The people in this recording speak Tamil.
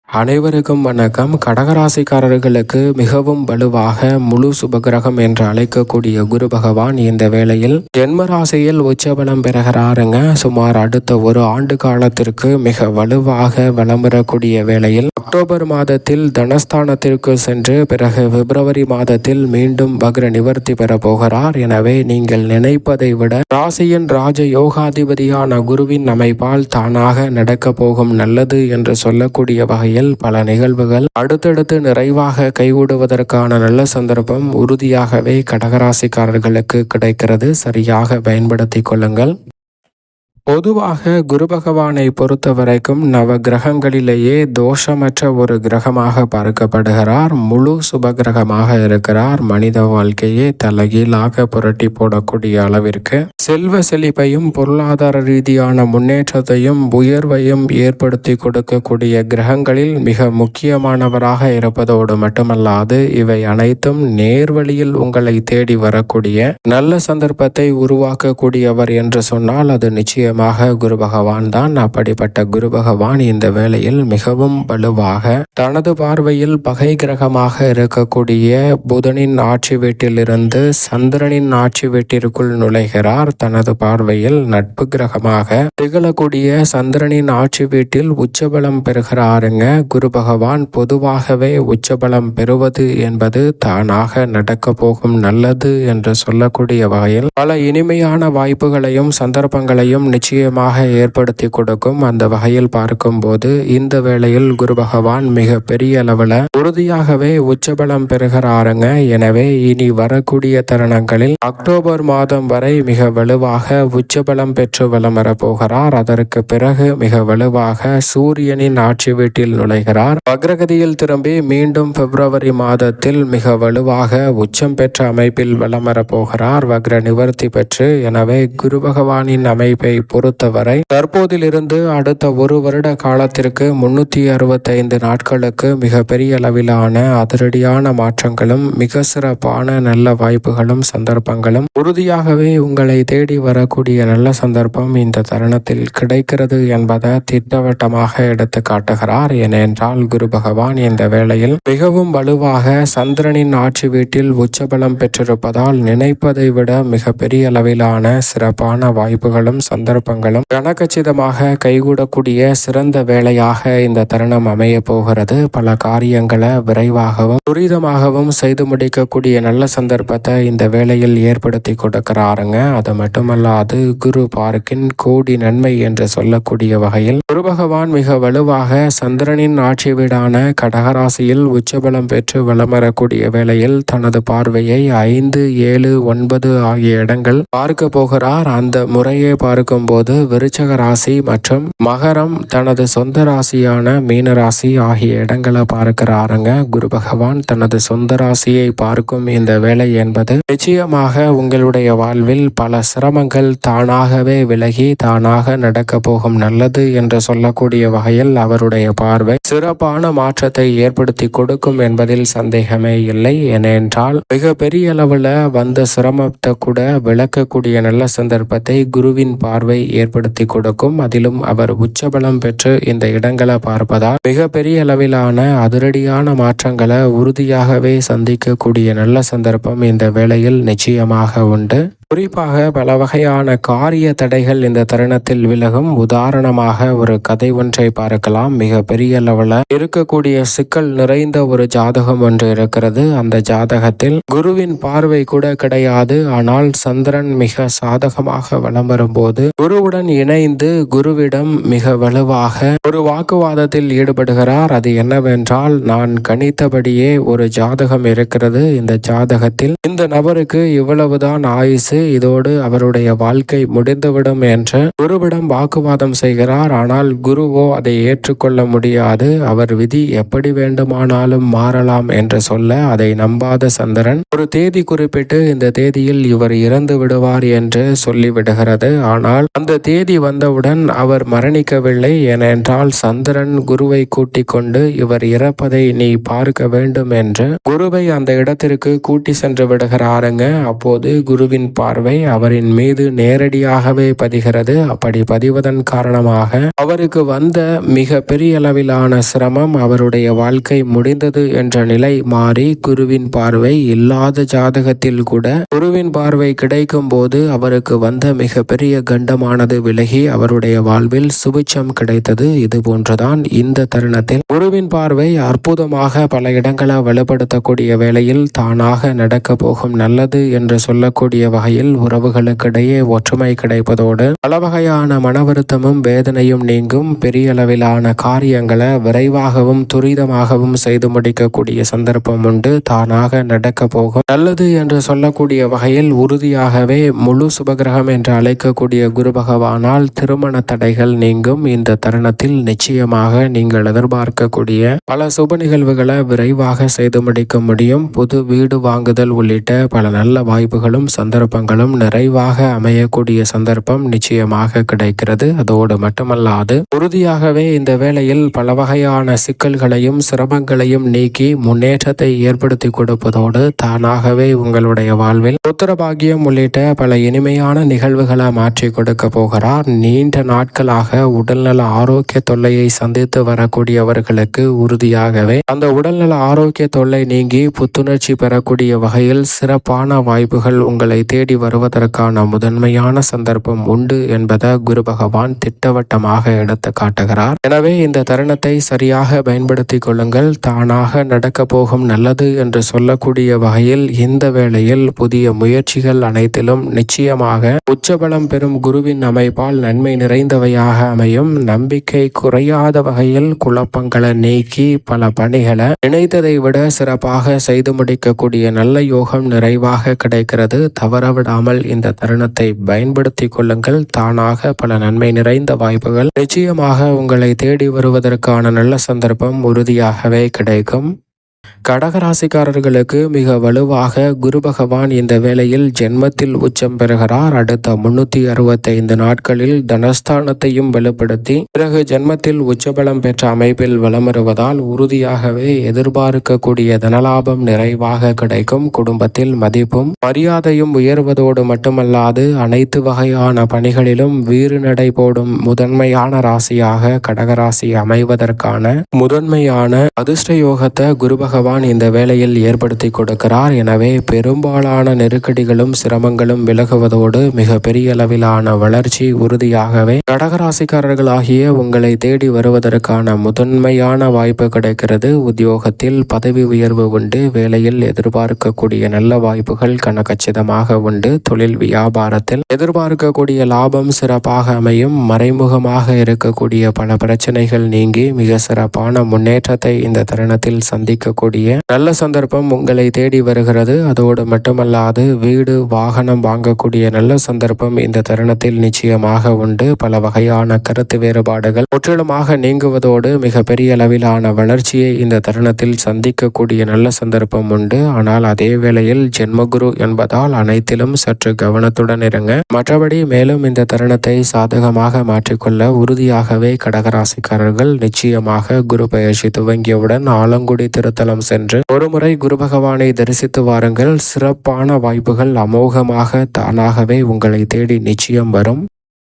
அனைவருக்கும் வணக்கம். கடகராசிக்காரர்களுக்கு மிகவும் வலுவாக முழு சுபகிரகம் என்று அழைக்கக்கூடிய குரு பகவான் இந்த வேளையில் ஜென்ம ராசியில் உச்சபலம் பெறுகிறாருங்க. சுமார் அடுத்த ஒரு ஆண்டு காலத்திற்கு மிக வலுவாக வலம் பெறக்கூடிய வேளையில் அக்டோபர் மாதத்தில் தனஸ்தானத்திற்கு சென்று பிறகு பிப்ரவரி மாதத்தில் மீண்டும் வக்ர நிவர்த்தி பெற போகிறார். எனவே நீங்கள் நினைப்பதை விட ராசியின் ராஜ யோகாதிபதியான குருவின் அமைப்பால் தானாக நடக்க போகும் நல்லது என்று சொல்லக்கூடிய வகையில் பல நிகழ்வுகள் அடுத்தடுத்து நிறைவாக கைகூடுவதற்கான நல்ல சந்தர்ப்பம் உறுதியாகவே கடகராசிக்காரர்களுக்கு கிடைக்கிறது. சரியாக பயன்படுத்திக் கொள்ளுங்கள். பொதுவாக குரு பகவானை பொறுத்த வரைக்கும் நவ கிரகங்களிலேயே தோஷமற்ற ஒரு கிரகமாக பார்க்கப்படுகிறார். முழு சுப கிரகமாக இருக்கிறார். மனித வாழ்க்கையே தலைகீழாக புரட்டி போடக்கூடிய அளவிற்கு செல்வ செழிப்பையும் பொருளாதார ரீதியான முன்னேற்றத்தையும் உயர்வையும் ஏற்படுத்தி கொடுக்கக்கூடிய கிரகங்களில் மிக முக்கியமானவராக இருப்பதோடு மட்டுமல்லாது இவை அனைத்தும் நேர்வழியில் உங்களை தேடி வரக்கூடிய நல்ல சந்தர்ப்பத்தை உருவாக்கக்கூடியவர் என்று சொன்னால் அது நிச்சயம் குரு பகவான் தான். அப்படிப்பட்ட குரு பகவான் இந்த வேளையில் மிகவும் வலுவாக தனது பார்வையில் பகை கிரகமாக இருக்கக்கூடிய புதனின் ஆட்சி வீட்டிலிருந்து சந்திரனின் ஆட்சி வீட்டிற்குள் நுழைகிறார். தனது பார்வையில் நட்பு கிரகமாக திகழக்கூடிய சந்திரனின் ஆட்சி வீட்டில் உச்சபலம் பெறுகிறாருங்க. குரு பகவான் பொதுவாகவே உச்சபலம் பெறுவது என்பது தானாக நடக்க போகும் நல்லது என்று சொல்லக்கூடிய வகையில் பல இனிமையான வாய்ப்புகளையும் சந்தர்ப்பங்களையும் நிச்சயமாக ஏற்படுத்தி கொடுக்கும். அந்த வகையில் பார்க்கும்போது இந்த வேளையில் குரு பகவான் மிக பெரிய அளவில் உறுதியாகவே உச்சபலம் பெறுகிறாருங்க. எனவே இனி வரக்கூடிய தருணங்களில் அக்டோபர் மாதம் வரை மிக வலுவாக உச்சபலம் பெற்று வலம் வரப்போகிறார். அதற்கு பிறகு மிக வலுவாக சூரியனின் ஆட்சி வீட்டில் நுழைகிறார். வக்ரகதியில் திரும்பி மீண்டும் பிப்ரவரி மாதத்தில் மிக வலுவாக உச்சம் பெற்ற அமைப்பில் வலம் வரப்போகிறார். வக்ர நிவர்த்தி பெற்று. எனவே குரு பகவானின் அமைப்பை பொறுத்தவரை தற்போதிலிருந்து அடுத்த ஒரு வருட காலத்திற்கு 365 நாட்களுக்கு மிக பெரிய அளவிலான அதிரடியான மாற்றங்களும் மிக சிறப்பான நல்ல வாய்ப்புகளும் சந்தர்ப்பங்களும் உறுதியாகவே உங்களை தேடி வரக்கூடிய நல்ல சந்தர்ப்பம் இந்த தருணத்தில் கிடைக்கிறது என்பதை திட்டவட்டமாக எடுத்து காட்டுகிறார். ஏனென்றால் குரு பகவான் இந்த வேளையில் மிகவும் வலுவாக சந்திரனின் ஆட்சி வீட்டில் உச்சபலம் பெற்றிருப்பதால் நினைப்பதை விட மிக பெரிய அளவிலான சிறப்பான வாய்ப்புகளும் சந்தர்ப்பங்களும் கனகச்சிதமாக கைகூடக்கூடிய சிறந்த வேளையாக இந்த தருணம் அமைய போகிறது. பல காரியங்களை விரைவாகவும் துரிதமாகவும் செய்து முடிக்கக்கூடிய நல்ல சந்தர்ப்பத்தை இந்த வேளையில் ஏற்படுத்தி கொடுக்கிறாருங்க. அது மட்டுமல்லாது குரு பார்க்கின் கோடி நன்மை என்று சொல்லக்கூடிய வகையில் குரு பகவான் மிக வலுவாக சந்திரனின் ஆட்சி வீடான கடகராசியில் உச்சபலம் பெற்று வலம் வரக்கூடிய வேளையில் தனது பார்வையை 5, 7, 9 ஆகிய இடங்கள் பார்க்க போகிறார். அந்த முறையை பார்க்கும்போது விருச்சக ராசி மற்றும் மகரம் தனது சொந்த ராசியான மீன ராசி ஆகிய இடங்களை பார்க்கிறாருங்க. குரு பகவான் தனது சொந்த ராசியை பார்க்கும் இந்த வேலை என்பது நிச்சயமாக உங்களுடைய வாழ்வில் பல சிரமங்கள் தானாகவே விலகி தானாக நடக்க போகும் நல்லது என்று சொல்லக்கூடிய வகையில் அவருடைய பார்வை சிறப்பான மாற்றத்தை ஏற்படுத்தி கொடுக்கும் என்பதில் சந்தேகமே இல்லை. ஏனென்றால் மிக பெரிய அளவில் வந்த சிரமத்தை கூட விளக்கக்கூடிய நல்ல சந்தர்ப்பத்தை குருவின் பார்வை ஏற்படுத்தி கொடுக்கும். அதிலும் அவர் உச்சபலம் பெற்று இந்த இடங்களை பார்ப்பதால் மிக பெரிய அளவிலான அதிரடியான மாற்றங்களை உறுதியாகவே சந்திக்கக்கூடிய நல்ல சந்தர்ப்பம் இந்த வேளையில் நிச்சயமாக உண்டு. குறிப்பாக பல வகையான காரிய தடைகள் இந்த தருணத்தில் விலகும். உதாரணமாக ஒரு கதை ஒன்றை பார்க்கலாம். மிக பெரிய அளவில் இருக்கக்கூடிய சிக்கல் நிறைந்த ஒரு ஜாதகம் ஒன்று இருக்கிறது. அந்த ஜாதகத்தில் குருவின் பார்வை கூட கிடையாது. ஆனால் சந்திரன் மிக சாதகமாக வலம் வரும்போது குருவுடன் இணைந்து குருவிடம் மிக வலுவாக ஒரு வாக்குவாதத்தில் ஈடுபடுகிறார். அது என்னவென்றால், நான் கணித்தபடியே ஒரு ஜாதகம் இருக்கிறது. இந்த ஜாதகத்தில் இந்த நபருக்கு இவ்வளவுதான் ஆயுசு, இதோடு அவருடைய வாழ்க்கை முடிந்துவிடும் என்று குருவிடம் வாக்குவாதம் செய்கிறார். ஆனால் குருவோ அதை ஏற்றுக்கொள்ள முடியாது. அவர் விதி எப்படி வேண்டுமானாலும் மாறலாம் என்று சொல்ல அதை நம்பாத சந்திரன் ஒரு தேதி குறிப்பிட்டு இந்த தேதியில் இவர் இறந்து விடுவார் என்று சொல்லிவிடுகிறது. ஆனால் அந்த தேதி வந்தவுடன் அவர் மரணிக்கவில்லை. ஏனென்றால் சந்திரன் குருவை கூட்டிக் கொண்டு இவர் இறப்பதை நீ பார்க்க வேண்டும் என்று குருவை அந்த இடத்திற்கு கூட்டி சென்று விடுகிறாருங்க. அப்போது குருவின் பார்வை அவரின் மீது நேரடியாகவே பதிகிறது. அப்படி பதிவதன் காரணமாக அவருக்கு வந்த மிக பெரிய அளவிலான சிரமம், அவருடைய வாழ்க்கை முடிந்தது என்ற நிலை மாறி குருவின் பார்வை இல்லாத ஜாதகத்தில் கூட குருவின் பார்வை கிடைக்கும் போது அவருக்கு வந்த மிக பெரிய கண்டமானது விலகி அவருடைய வாழ்வில் சுபிட்சம் கிடைத்தது. இது போன்றுதான் இந்த தருணத்தில் குருவின் பார்வை அற்புதமாக பல இடங்களை வலுப்படுத்தக்கூடிய வேளையில் தானாக நடக்க போகும் நல்லது என்று சொல்லக்கூடிய வகையில் உறவுகளுக்கிடையே ஒற்றுமை கிடைப்பதோடு பல வகையான மன வருத்தமும் வேதனையும் நீங்கும். பெரிய அளவிலான காரியங்களை விரைவாகவும் துரிதமாகவும் செய்து முடிக்கக்கூடிய சந்தர்ப்பம் உண்டு. தானாக நடக்க போகும் நல்லது என்று சொல்லக்கூடிய வகையில் உறுதியாகவே முழு சுபகிரகம் என்று அழைக்கக்கூடிய குரு பகவானால் திருமண தடைகள் நீங்கும். இந்த தருணத்தில் நிச்சயமாக நீங்கள் எதிர்பார்க்கக்கூடிய பல சுப நிகழ்வுகளை விரைவாக செய்து முடிக்க முடியும். புது வீடு வாங்குதல் உள்ளிட்ட பல நல்ல வாய்ப்புகளும் சந்தர்ப்பங்களும் நிறைவாக அமையக்கூடிய சந்தர்ப்பம் நிச்சயமாக கிடைக்கிறது. அதோடு மட்டுமல்லாது உறுதியாகவே இந்த வேளையில் பல வகையான சிக்கல்களையும் சிரமங்களையும் நீக்கி முன்னேற்றத்தை ஏற்படுத்தி கொடுப்பதோடு தானாகவே உங்களுடைய வாழ்வில் புத்திரபாகியம் உள்ளிட்ட பல இனிமையான நிகழ்வுகளை மாற்றி கொடுக்க போகிறார். நீண்ட நாட்களாக உடல்நல ஆரோக்கிய தொல்லையை சந்தித்து வரக்கூடியவர்களுக்கு உறுதியாகவே அந்த உடல்நல ஆரோக்கிய தொல்லை நீங்கி புத்துணர்ச்சி பெறக்கூடிய வகையில் சிறப்பான வாய்ப்புகள் உங்களை தேடி வருவதற்கான முதன்மையான சந்தர்ப்பம் உண்டு என்பதை குரு பகவான் திட்டவட்டமாக எடுத்து காட்டுகிறார். எனவே இந்த தருணத்தை சரியாக பயன்படுத்திக் கொள்ளுங்கள். தானாக நடக்க போகும் நல்லது என்று சொல்லக்கூடிய வகையில் இந்த வேளையில் புதிய முயற்சிகள் அனைத்திலும் நிச்சயமாக உச்சபலம் பெறும் குருவின் அமைப்பால் நன்மை நிறைந்தவையாக அமையும். நம்பிக்கை குறையாத வகையில் குழப்பங்களை நீக்கி பல பணிகளை நினைத்ததை விட சிறப்பாக செய்து முடிக்கக்கூடிய நல்ல யோகம் நிறைவாக கிடைக்கிறது. தவறவிடாமல் இந்த தருணத்தை பயன்படுத்திக் கொள்ளுங்கள். தானாக பல நன்மை நிறைந்த வாய்ப்புகள் நிச்சயமாக உங்களை தேடி வருவதற்கான நல்ல சந்தர்ப்பம் உறுதியாகவே கிடைக்கும். கடகராசிக்காரர்களுக்கு மிக வலுவாக குரு பகவான் இந்த வேளையில் ஜென்மத்தில் உச்சம் பெறுகிறார். அடுத்த 365 நாட்களில் தனஸ்தானத்தையும் வலுப்படுத்தி பிறகு ஜென்மத்தில் உச்சபலம் பெற்ற அமைப்பில் வலம் வருவதால் உறுதியாகவே எதிர்பார்க்கக்கூடிய தனலாபம் நிறைவாக கிடைக்கும். குடும்பத்தில் மதிப்பும் மரியாதையும் உயர்வதோடு மட்டுமல்லாது அனைத்து வகையான பணிகளிலும் வீறு நடை போடும் முதன்மையான ராசியாக கடகராசி அமைவதற்கான முதன்மையான அதிர்ஷ்ட யோகத்தை குரு பகவான் இந்த வேளையில் ஏற்படுத்தி கொடுக்கிறார். எனவே பெரும்பாலான நெருக்கடிகளும் சிரமங்களும் விலகுவதோடு மிக பெரிய அளவிலான வளர்ச்சி உறுதியாகவே கடகராசிக்காரர்களாகிய உங்களை தேடி வருவதற்கான முதன்மையான வாய்ப்பு கிடைக்கிறது. உத்தியோகத்தில் பதவி உயர்வு உண்டு. வேலையில் எதிர்பார்க்கக்கூடிய நல்ல வாய்ப்புகள் கனகச்சிதமாக உண்டு. தொழில் வியாபாரத்தில் எதிர்பார்க்கக்கூடிய லாபம் சிறப்பாக அமையும். மறைமுகமாக இருக்கக்கூடிய பல பிரச்சனைகள் நீங்கி மிக சிறப்பான முன்னேற்றத்தை இந்த தருணத்தில் சந்திக்கக்கூடிய நல்ல சந்தர்ப்பம் உங்களை தேடி வருகிறது. அதோடு மட்டுமல்லாது வீடு வாகனம் வாங்கக்கூடிய நல்ல சந்தர்ப்பம் இந்த தருணத்தில் நிச்சயமாக உண்டு. பல வகையான கருத்து வேறுபாடுகள் முற்றிலுமாக நீங்குவதோடு மிக பெரிய அளவிலான வளர்ச்சியை இந்த தருணத்தில் சந்திக்கக்கூடிய நல்ல சந்தர்ப்பம் உண்டு. ஆனால் அதே வேளையில் ஜென்மகுரு என்பதால் அனைத்திலும் சற்று கவனத்துடன் இருங்க. மற்றபடி மேலும் இந்த தருணத்தை சாதகமாக மாற்றிக்கொள்ள உறுதியாகவே கடகராசிக்காரர்கள் நிச்சயமாக குரு பயிற்சி துவங்கியவுடன் ஆலங்குடி திருத்தலம் சென்று ஒருமுறை குரு பகவானை தரிசித்து வாருங்கள். சிறப்பான வாய்ப்புகள் அமோகமாக தானாகவே உங்களை தேடி நிச்சயம் வரும்.